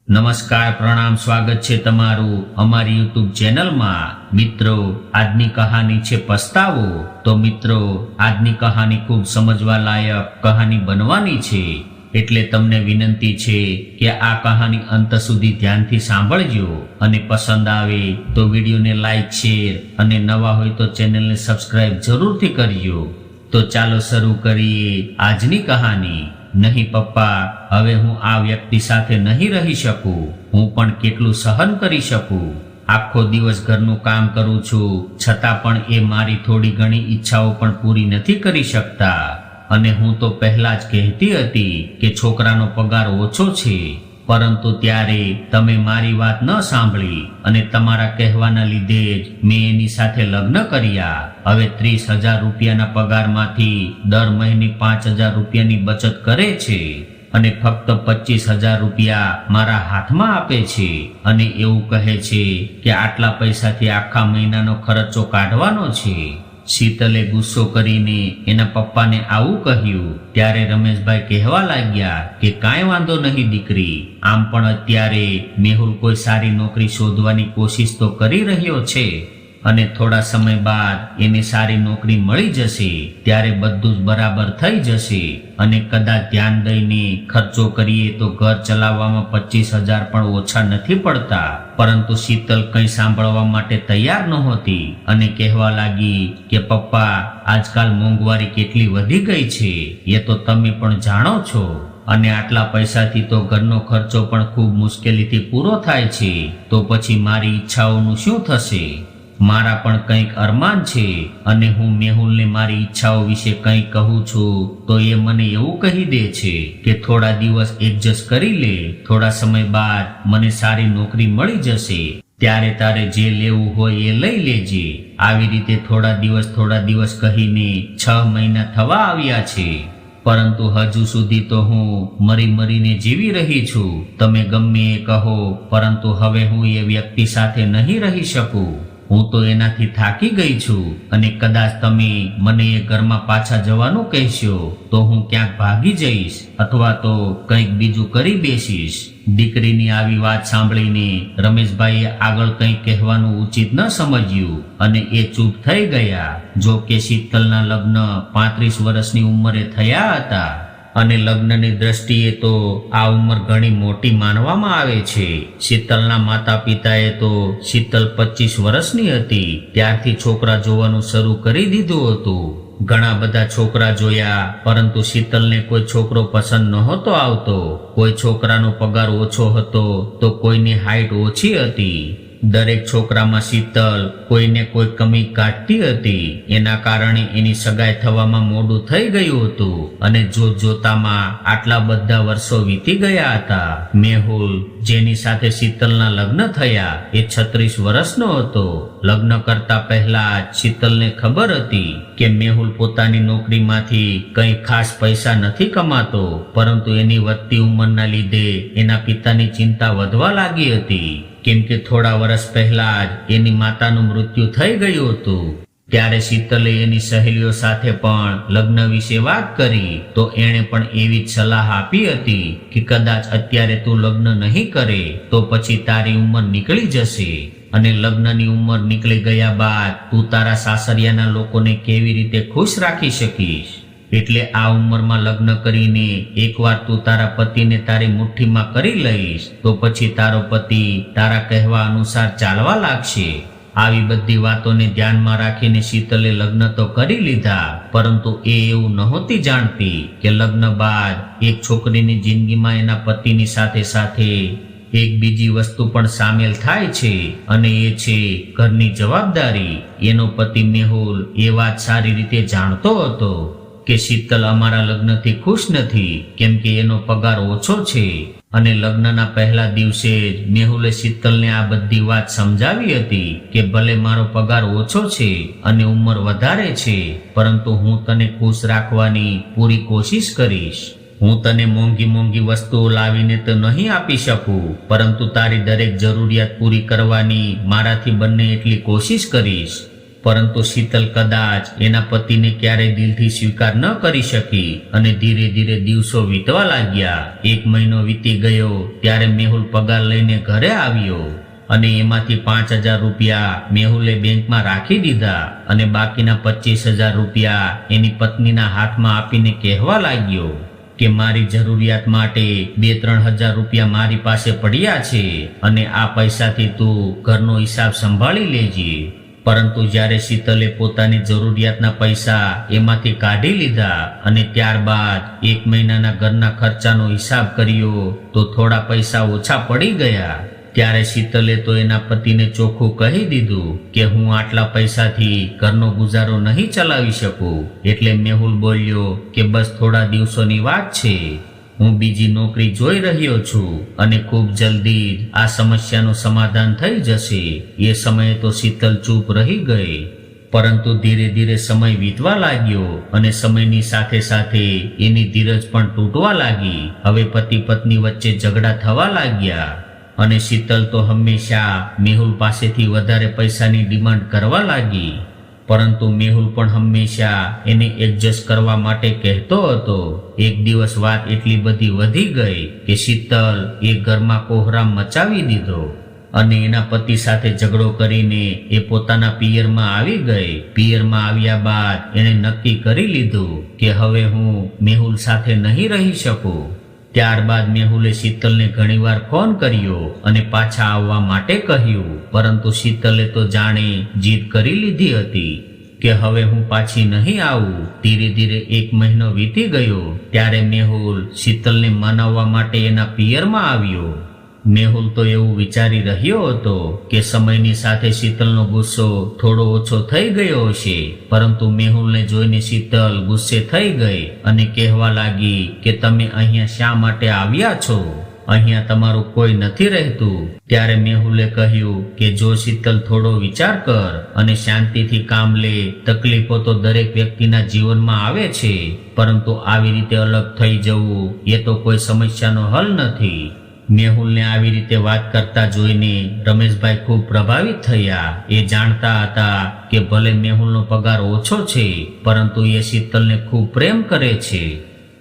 નમસ્કાર, પ્રણામ, સ્વાગત છે તમારું અમારી યુટ્યુબ ચેનલમાં। મિત્રો, આજની કહાની છે પસ્તાવો। તો મિત્રો, આજની કહાની ખૂબ સમજવા લાયક કહાની બનવાની છે, એટલે તમને વિનંતી છે કે આ કહાની અંત સુધી ધ્યાનથી સાંભળજો અને પસંદ આવે તો વિડીયોને લાઈક, શેર અને નવા હોય તો ચેનલને સબસ્ક્રાઇબ જરૂરથી કરજો। તો ચાલો શરૂ કરીએ આજની કહાની। નહીં પપ્પા, હવે હું આ વ્યક્તિ સાથે નહીં રહી શકું। હું પણ કેટલું સહન કરી શકું। આખો દિવસ ઘરનું કામ કરું છું, છતાં પણ એ મારી થોડી ઘણી ઈચ્છાઓ પણ પૂરી નથી કરી શકતા। અને હું તો પહેલા જ કહેતી હતી કે છોકરાનો પગાર ઓછો છે, પરંતુ ત્યારે તમે મારી વાત ન સાંભળી અને તમારા કહેવાના લીધે જ મેં એની સાથે લગ્ન કર્યા। હવે 30,000 રૂપિયાના પગારમાંથી દર મહિને 5,000 રૂપિયાની બચત કરે છે અને ફક્ત 25,000 રૂપિયા મારા હાથમાં આપે છે અને એવું કહે છે કે આટલા પૈસાથી આખા મહિનાનો ખર્ચો કાઢવાનો છે। શીતલે ગુસ્સો કરીને એના પપ્પાને આવું કહ્યું ત્યારે રમેશભાઈ કહેવા લાગ્યા કે કાંઈ વાંધો નહીં દીકરી, આમ પણ અત્યારે મેહુલ કોઈ સારી નોકરી શોધવાની કોશિશ તો કરી રહ્યો છે અને થોડા સમય બાદ એને સારી નોકરી મળી જશે, ત્યારે બધું જ બરાબર થઈ જશે અને કદાચ ધ્યાન દઈને ખર્ચો કરીએ તો ઘર ચલાવવામાં 25,000 પણ ઓછા નથી પડતા। પરંતુ શીતલ કંઈ સાંભળવા માટે તૈયાર નહોતી અને કહેવા લાગી કે પપ્પા, આજકાલ મોંઘવારી કેટલી વધી ગઈ છે એ તો તમે પણ જાણો છો, અને આટલા પૈસાથી તો ઘરનો ખર્ચો પણ ખૂબ મુશ્કેલીથી પૂરો થાય છે, તો પછી મારી ઈચ્છાઓનું શું થશે? મારા પણ કંઈક અરમાન છે અને હું મેહુલને મારી ઈચ્છાઓ વિશે કંઈક કહું છું તો એ મને એવું કહી દે છે કે થોડા દિવસ એડજસ્ટ કરી લે, થોડા સમય બાદ મને સારી નોકરી મળી જશે, ત્યારે તારે જે લેવું હોય એ લઈ લેજે। આવી રીતે થોડા દિવસ કહીને 6 મહિના થવા આવ્યા છે, પરંતુ હજુ સુધી તો હું મરીને જીવી રહી છું। તમે ગમે એ કહો, પરંતુ હવે હું એ વ્યક્તિ સાથે નહીં રહી શકું। હું તો એનાથી થાકી ગઈ છું અને કદાચ તમે મને એ ઘરમાં પાછા જવાનું કહેશો તો હું ક્યાંક ભાગી જઈશ અથવા તો કંઈક બીજું કરી બેસીશ। દીકરીની આવી વાત સાંભળીને રમેશભાઈએ આગળ કંઈ કહેવાનું ઉચિત ન સમજ્યું અને એ ચૂપ થઈ ગયા। જો કે શીતલના લગ્ન 35 વર્ષની ઉંમરે થયા હતા અને લગ્નની દ્રષ્ટિએ તો આ ઉંમર ઘણી મોટી માનવામાં આવે છે। શીતલના માતા પિતાએ તો શીતલ 25 વર્ષની હતી ત્યારથી છોકરા જોવાનું શરૂ કરી દીધું હતું। ઘણા બધા છોકરા જોયા, પરંતુ શીતલને કોઈ છોકરો પસંદ નહોતો આવતો। કોઈ છોકરાનો પગાર ઓછો હતો તો કોઈની હાઈટ ઓછી હતી। દરેક છોકરામાં શીતલ કોઈને કોઈ કમી કાઢતી હતી। એના કારણે એની સગાઈ થવામાં મોડું થઈ ગયું હતું અને જોતામાં આટલા બધા વર્ષો વીતી ગયા હતા। મેહુલ, જેની સાથે શીતલના લગ્ન થયા, એ 36 વર્ષનો હતો। લગ્ન કરતા પહેલા જ શીતલને ખબર હતી કે મેહુલ પોતાની નોકરીમાંથી કંઈ ખાસ પૈસા નથી કમાતો, પરંતુ એની વધતી ઉંમરના લીધે એના પિતાની ચિંતા વધવા લાગી હતી, કેમ કે થોડા વર્ષ પહેલા જ એની માતાનું મૃત્યુ થઈ ગયું હતું। ત્યારે શીતલે એની સહેલીઓ સાથે પણ લગ્ન વિશે વાત કરી તો એણે પણ એવી જ સલાહ આપી હતી કે કદાચ અત્યારે તું લગ્ન નહીં કરે તો પછી તારી ઉંમર નીકળી જશે અને લગ્નની ઉંમર નીકળી ગયા બાદ તું તારા સાસરિયાના લોકોને કેવી રીતે ખુશ રાખી શકીશ? એટલે આ ઉંમરમાં લગ્ન કરીને એકવાર તું તારા પતિને તારી મુઠ્ઠીમાં કરી લઈશ તો પછી તારો પતિ તારા કહેવા અનુસાર ચાલવા લાગશે। આવી બધી વાતોને ધ્યાનમાં રાખીને શીતલે લગ્ન તો કરી લીધા, પરંતુ એ એવું નહોતી જાણતી કે લગ્ન બાદ એક છોકરીની જિંદગીમાં એના પતિની સાથે સાથે એક બીજી વસ્તુ પણ સામેલ થાય છે અને એ છે ઘરની જવાબદારી। એનો પતિ મેહુલ એ વાત સારી રીતે જાણતો હતો કે શીતલ અમારા લગ્નથી ખુશ નથી, કેમ કે એનો પગાર ઓછો છે અને લગ્નના પહેલા દિવસે જ મેહુલે શીતલને આ બધી વાત સમજાવી હતી કે ભલે મારો પગાર ઓછો છે અને ઉંમર વધારે છે, પરંતુ હું તને ખુશ રાખવાની પૂરી કોશિશ કરીશ। હું તને મોંઘી વસ્તુઓ લાવીને તો નહીં આપી શકું, પરંતુ તારી દરેક જરૂરિયાત પૂરી કરવાની મારાથી બને એટલી કોશિશ કરીશ। પરંતુ શીતલ કદાચ એના પતિને ક્યારેય દિલથી સ્વીકાર ન કરી શકી અને ધીરે ધીરે દિવસો વીતવા લાગ્યા. 1 મહિનો વીતી ગયો ત્યારે મેહુલ પગાર લઈને ઘરે આવ્યો અને એમાંથી 5,000 રૂપિયા મેહુલે બેંકમાં રાખી દીધા અને બાકીના 25,000 રૂપિયા એની પત્નીના હાથમાં આપીને કહેવા લાગ્યો કે મારી જરૂરિયાત માટે 2-3 હજાર રૂપિયા મારી પાસે પડ્યા છે અને આ પૈસાથી તું ઘરનો હિસાબ સંભાળી લેજે. પરંતુ જ્યારે શીતલે પોતાની જરૂરિયાતના પૈસા એમાંથી કાઢી લીધા અને ત્યારબાદ 1 મહિનાના ઘરના ખર્ચાનો હિસાબ કર્યો તો થોડા પૈસા ઓછા પડી ગયા. ત્યારે શીતલે તો એના પતિને ચોખ્ખું કહી દીધું કે હું આટલા પૈસાથી ઘરનો ગુજારો નહીં ચલાવી શકું. એટલે મેહુલ બોલ્યો કે બસ થોડા દિવસોની વાત છે, હું બીજી નોકરી જોઈ રહ્યો છું અને ખૂબ જલ્દી જ આ સમસ્યાનું સમાધાન થઈ જશે. એ સમયે તો શીતલ ચૂપ રહી ગઈ. પરંતુ ધીરે ધીરે સમય વીતવા લાગ્યો અને સમયની સાથે સાથે એની ધીરજ પણ તૂટવા લાગી. હવે પતિ પત્ની વચ્ચે ઝઘડા થવા લાગ્યા અને શીતલ તો હંમેશા મેહુલ પાસેથી વધારે પૈસાની ડિમાન્ડ કરવા લાગી. પરંતુ મેહુલ પણ હંમેશા એને એડજસ્ટ કરવા માટે કહેતો હતો. એક દિવસ વાત એટલી બધી વધી ગઈ કે શીતલ એ ઘરમાં કોહરામ મચાવી દીધો અને એના પતિ સાથે ઝઘડો કરીને એ પોતાના પિયરમાં આવી ગઈ. પિયરમાં આવ્યા બાદ એણે નક્કી કરી લીધું કે હવે હું મેહુલ સાથે નહીં રહી શકું. ત્યારબાદ મેહુલે શીતલને ઘણીવાર ફોન કર્યો અને પાછા આવવા માટે કહ્યું, પરંતુ શીતલે તો જાણે જીદ કરી લીધી હતી કે હવે હું પાછી નહીં આવું. ધીરે ધીરે 1 મહિનો વીતી ગયો ત્યારે મેહુલ શીતલને મનાવવા માટે એના પિયરમાં આવ્યો. મેહુલ તો એવું વિચારી રહ્યો હતો કે સમયની સાથે શીતલનો ગુસ્સો થોડો ઓછો થઈ ગયો હશે, પરંતુ મેહુલને જોઈને શીતલ ગુસ્સે થઈ ગઈ અને કહેવા લાગી કે તમે અહીંયા શા માટે આવ્યા છો? અહીંયા તમારું કોઈ નથી રહેતું. ત્યારે મેહુલે કહ્યું કે જો શીતલ થોડો વિચાર કર અને શાંતિથી કામ લે. તકલીફો તો દરેક વ્યક્તિના જીવનમાં આવે છે, પરંતુ આવી રીતે અલગ થઈ જવું એ તો કોઈ સમસ્યાનો હલ નથી. મેહુલને આવી રીતે વાત કરતા જોઈને રમેશભાઈ ખૂબ પ્રભાવિત થયા. એ જાણતા હતા કે ભલે મેહુલનો પગાર ઓછો છે, પરંતુ એ શીતલને ખૂબ પ્રેમ કરે છે.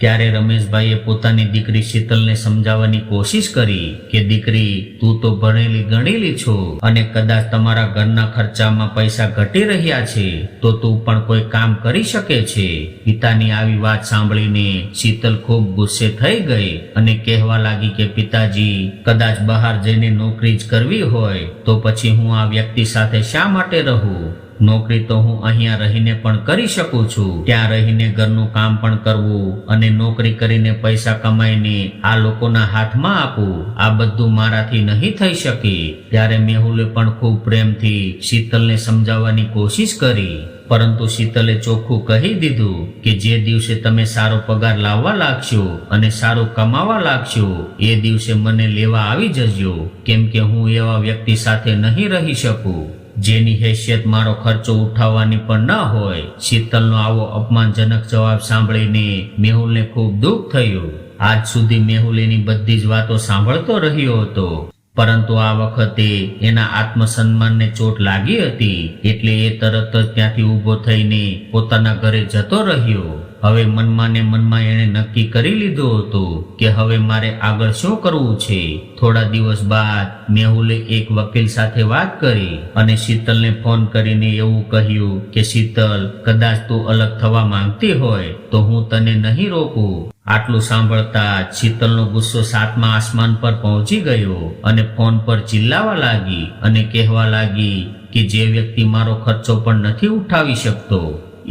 ત્યારે રમેશભાઈએ પોતાની દીકરી શીતલને સમજાવવાની કોશિશ કરી કે દીકરી, તું તો ભણેલી ગણેલી છો અને કદાચ તમારા ઘરના ખર્ચામાં પૈસા ઘટી રહ્યા છે તો તું પણ કોઈ કામ કરી શકે છે. પિતાની આવી વાત સાંભળીને શીતલ ખૂબ ગુસ્સે થઈ ગઈ અને કહેવા લાગી કે પિતાજી, કદાચ બહાર જઈને નોકરી જ કરવી હોય તો પછી હું આ વ્યક્તિ સાથે શા માટે રહું? નોકરી તો હું અહીંયા રહીને પણ કરી શકું છું. ત્યાં રહીને ઘરનું કામ પણ કરવું અને નોકરી કરીને પૈસા કમાઈને આ લોકોના હાથમાં આપવું, આ બધું મારાથી નહીં થઈ શકે. ત્યારે મેહુલે પણ ખૂબ પ્રેમથી શીતલને સમજાવવાની કોશિશ કરી, પરંતુ શીતલે ચોખ્ખું કહી દીધું કે જે દિવસે તમે સારો પગાર લાવવા લાગશો અને સારું કમાવા લાગશો એ દિવસે મને લેવા આવી જજો, કેમ કે હું એવા વ્યક્તિ સાથે નહીં રહી શકું જેની હેસિયત મારો ખર્ચો ઉઠાવવાની પણ ન હોય. શીતલનો આવો અપમાનજનક જવાબ સાંભળીને મેહુલને ખૂબ દુઃખ થયું. આજ સુધી મેહુલ એની બધી જ વાતો સાંભળતો રહ્યો હતો, પરંતુ આ વખતે એના આત્મસન્માનને ચોટ લાગી હતી. એટલે એ તરત જ ત્યાંથી ઊભો થઈને પોતાના ઘરે જતો રહ્યો. હવે મનમાં ને મનમાં એણે નક્કી કરી લીધું હતું કે હવે મારે આગળ શું કરવું છે. થોડા દિવસ બાદ મેહુલે એક વકીલ સાથે વાત કરી અને શીતલને ફોન કરીને એવું કહ્યું કે શીતલ, કદાચ તું અલગ થવા માંગતી હોય તો હું તને નહીં રોકું. આટલું સાંભળતા શીતલનો ગુસ્સો 7મા આસમાન પર પહોંચી ગયો અને ફોન પર ચિલ્લાવા લાગી અને કહેવા લાગી કે જે વ્યક્તિ મારો ખર્ચો પણ નથી ઉઠાવી શકતો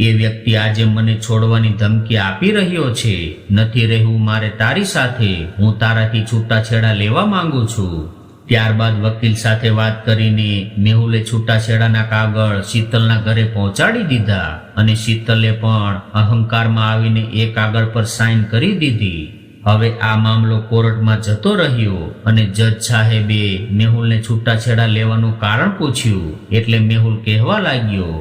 એ વ્યક્તિ આજે મને છોડવાની ધમકી આપી રહ્યો છે. નથી રહેવું મારે તારી સાથે, હું તારાથી છૂટાછેડા લેવા માંગુ છું. ત્યારબાદ વકીલ સાથે વાત કરીને મેહુલે છૂટાછેડાના કાગળ શીતલના ઘરે પહોંચાડી દીધા અને શીતલે પણ અહંકારમાં આવીને એ કાગળ પર સાઇન કરી દીધી. હવે આ મામલો કોર્ટમાં જતો રહ્યો અને જજ સાહેબે મેહુલને છૂટાછેડા લેવાનું કારણ પૂછ્યું. એટલે મેહુલ કહેવા લાગ્યો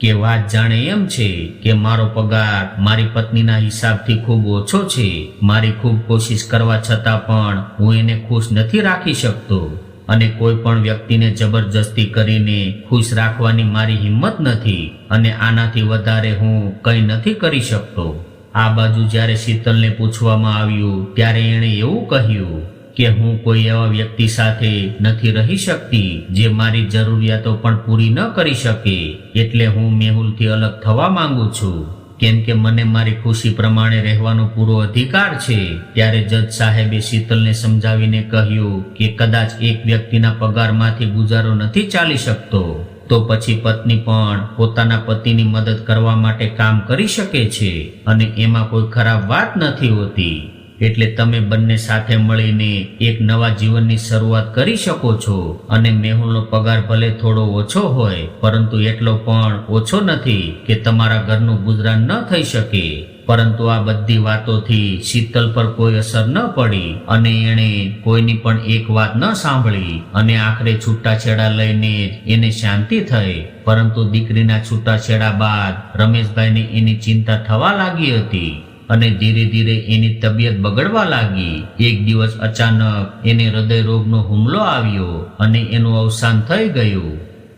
કે વાત જાણે એમ છે કે મારો પગાર મારી પત્નીના હિસાબથી ખૂબ ઓછો છે. મારી ખૂબ કોશિશ કરવા છતાં પણ હું એને ખુશ નથી રાખી શકતો. અને કોઈ પણ વ્યક્તિને જબરજસ્તી કરીને ખુશ રાખવાની મારી હિંમત નથી અને આનાથી વધારે હું કંઈ નથી કરી શકતો. આ બાજુ જ્યારે શીતલને પૂછવામાં આવ્યું ત્યારે એણે એવું કહ્યું કે હું કોઈ એવા વ્યક્તિ સાથે નથી રહી શકતી જે મારી જરૂરિયાતો પણ પૂરી ન કરી શકે, એટલે હું મેહુલથી અલગ થવા માંગુ છું, કેમ કે મને મારી ખુશી પ્રમાણે રહેવાનો પૂરો અધિકાર છે. ત્યારે જજ સાહેબે શીતલને સમજાવીને કહ્યું કે કદાચ એક વ્યક્તિના પગારમાંથી ગુજારો નથી ચાલી શકતો તો પછી પત્ની પણ પોતાના પતિની મદદ કરવા માટે કામ કરી શકે છે અને એમાં કોઈ ખરાબ વાત નથી હોતી. એટલે તમે બંને સાથે મળીને એક નવા જીવનની શરૂઆત કરી શકો છો અને મેહુલનો પગાર ભલે થોડો ઓછો હોય પરંતુ એટલો પણ ઓછો નથી કે તમારા ઘરનું ગુજરાન ન થઈ શકે. પરંતુ આ બધી વાતોથી શીતલ પર કોઈ અસર ન પડી અને એણે કોઈની પણ એક વાત ન સાંભળી અને આખરે છૂટાછેડા લઈને એને શાંતિ થઈ. પરંતુ દીકરીના છૂટાછેડા બાદ રમેશભાઈને એની ચિંતા થવા લાગી હતી અને ધીરે ધીરે એની તબિયત બગડવા લાગી. એક દિવસ અચાનક એને હૃદયરોગનો હુમલો આવ્યો અને એનું અવસાન થઈ ગયું.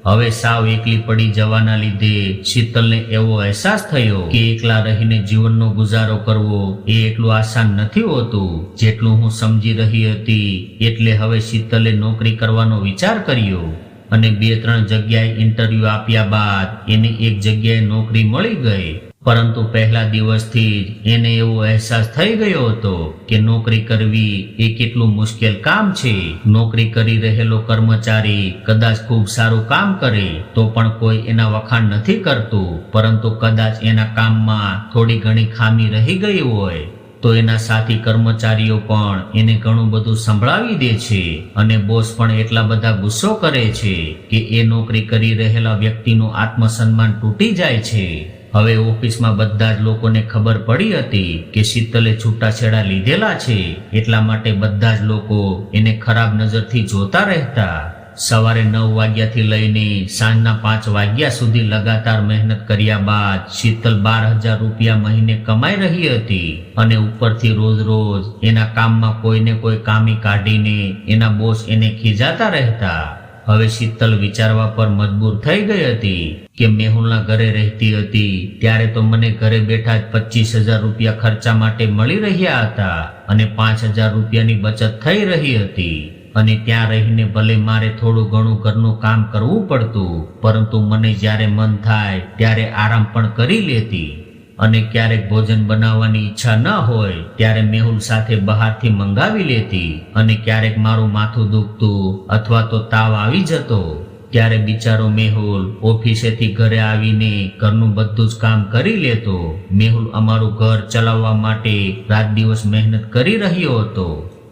હવે સાવ એકલી પડી જવાના લીધે શીતલને એવો અહેસાસ થયો કે એકલા રહીને જીવનનો ગુજારો કરવો એ એટલું આસાન નથી હોતું જેટલું હું સમજી રહી હતી. એટલે હવે શીતલે નોકરી કરવાનો વિચાર કર્યો અને 2-3 જગ્યાએ ઇન્ટરવ્યુ આપ્યા બાદ એને એક જગ્યાએ નોકરી મળી ગઈ. પરંતુ પહેલા દિવસથી જ એને એવો અહેસાસ થઈ ગયો હતો કે નોકરી કરવી એ કેટલું મુશ્કેલ કામ છે. નોકરી કરી રહેલો કર્મચારી કદાચ ખૂબ સારું કામ કરે તો પણ કોઈ એના વખાણ નથી કરતું, પરંતુ કદાચ એના કામમાં થોડી ઘણી ખામી રહી ગઈ હોય તો એના સાથી કર્મચારીઓ પણ એને ઘણું બધું સંભળાવી દે છે અને બોસ પણ એટલા બધા ગુસ્સો કરે છે કે એ નોકરી કરી રહેલા વ્યક્તિનું આત્મસન્માન તૂટી જાય છે. હવે ઓફિસમાં બધા જ લોકોને ખબર પડી હતી કે શીતલે છૂટાછેડા લીધેલા છે, એટલા માટે બધા જ લોકો એને ખરાબ નજરથી જોતા રહેતા. સવારે 9 વાગ્યાથી લઈને સાંજના 5 વાગ્યા સુધી લગાતાર મહેનત કર્યા બાદ શીતલ 12,000 રૂપિયા મહિને કમાઈ રહી હતી અને ઉપરથી રોજ રોજ એના કામમાં કોઈને કોઈ કામી કાઢીને એના બોસ એને ખીજાતા રહેતા. હવે શીતલ વિચારવા પર મજબૂર થઈ ગઈ હતી કે મેહુલના ઘરે રહેતી હતી ત્યારે તો મને ઘરે બેઠા જ 25,000 રૂપિયા ખર્ચા માટે મળી રહ્યા હતા અને 5,000 રૂપિયાની બચત થઈ રહી હતી અને ત્યાં રહીને ભલે મારે થોડું ઘણું ઘરનું કામ કરવું પડતું, પરંતુ મને જ્યારે મન થાય ત્યારે આરામ પણ કરી લેતી અને ક્યારેક ભોજન બનાવવાની ઈચ્છા ન હોય ત્યારે મેહુલ સાથે બહારથી મંગાવી લેતી અને ક્યારેક મારું માથું દુખતું અથવા તો તાવ આવી જતો ત્યારે બિચારો મેહુલ ઓફિસેથી ઘરે આવીને ઘરનું બધું જ કામ કરી લેતો. મેહુલ અમારું ઘર ચલાવવા માટે રાત દિવસ મહેનત કરી રહ્યો હતો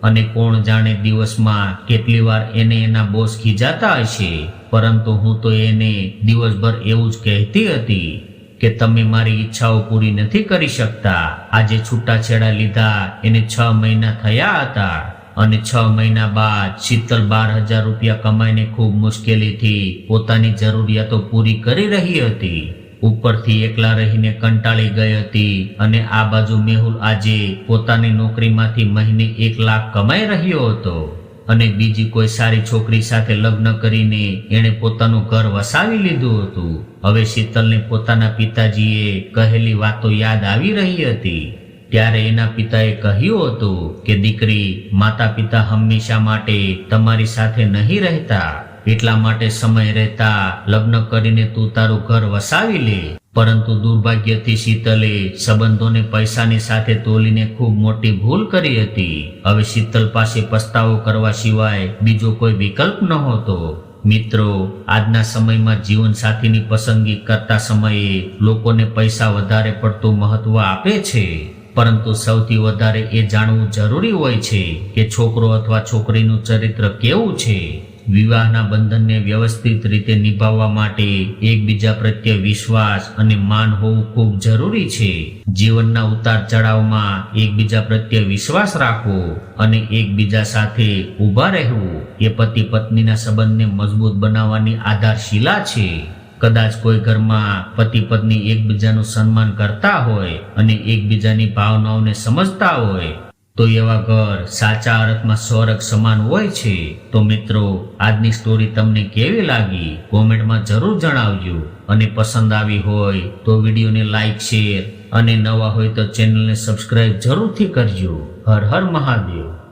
અને કોણ જાણે દિવસમાં કેટલી વાર એને એના બોસ ખીજાતા હશે, પરંતુ હું તો એને દિવસભર એવું જ કહેતી હતી કે તમે મારી ઈચ્છાઓ પૂરી નથી કરી શકતા. આજે છૂટાછેડા લીધા એને 6 મહિના થયા હતા અને 6 મહિના બાદ શીતલ 12,000 રૂપિયા કમાઈને ખૂબ મુશ્કેલીથી પોતાની જરૂરિયાતો પૂરી કરી રહી હતી. ઉપરથી એકલા રહીને કંટાળી ગઈ હતી અને આ બાજુ મેહુલ આજે પોતાની નોકરીમાંથી મહિને 1 લાખ કમાઈ રહ્યો હતો અને બીજી કોઈ સારી છોકરી સાથે લગ્ન કરીને એણે પોતાનું ઘર વસાવી લીધું હતું. હવે શીતલને પોતાના પિતાજીએ કહેલી વાતો યાદ આવી રહી હતી. ત્યારે એના પિતાએ કહ્યું હતું કે દીકરી, માતા પિતા હંમેશા માટે તમારી સાથે નહીં રહેતા, એટલા માટે સમય રહેતા લગ્ન કરીને તું તારું ઘર વસાવી લે. પરંતુ દુર્ભાગ્યથી શીતલે સંબંધોને પૈસાની સાથે તોલીને ખૂબ મોટી ભૂલ કરી હતી. હવે શીતલ પાસે પસ્તાવો કરવા સિવાય બીજો કોઈ વિકલ્પ નહોતો. મિત્રો, આજના સમયમાં જીવનસાથીની પસંદગી કરતા સમયે લોકોને પૈસા વધારે પડતું મહત્વ આપે છે, પરંતુ સૌથી વધારે એ જાણવું જરૂરી હોય છે કે છોકરો અથવા છોકરીનું ચરિત્ર કેવું છે. વિવાહના બંધનને વ્યવસ્થિત રીતે નિભાવવા માટે એકબીજા પ્રત્યે વિશ્વાસ અને માન હોવું ખૂબ જરૂરી છે. જીવનના ઉતાર ચઢાવમાં એકબીજા પ્રત્યે વિશ્વાસ રાખવો અને એકબીજા સાથે ઊભા રહેવું એ પતિ પત્નીના સંબંધને મજબૂત બનાવવાની આધારશિલા છે. કદાચ કોઈ ઘરમાં પતિ પત્ની એકબીજાનું સન્માન કરતા હોય અને એકબીજાની ભાવનાઓને સમજતા હોય તો એવા ઘર સાચા અર્થમાં સ્વર્ગ સમાન હોય છે. તો મિત્રો, આજની સ્ટોરી તમને કેવી લાગી કોમેન્ટમાં જરૂર જણાવજો. અને પસંદ આવી હોય તો વિડીયોને લાઈક, શેર અને નવા હોય તો ચેનલને સબસ્ક્રાઇબ જરૂરથી કરજો. હર હર મહાદેવ.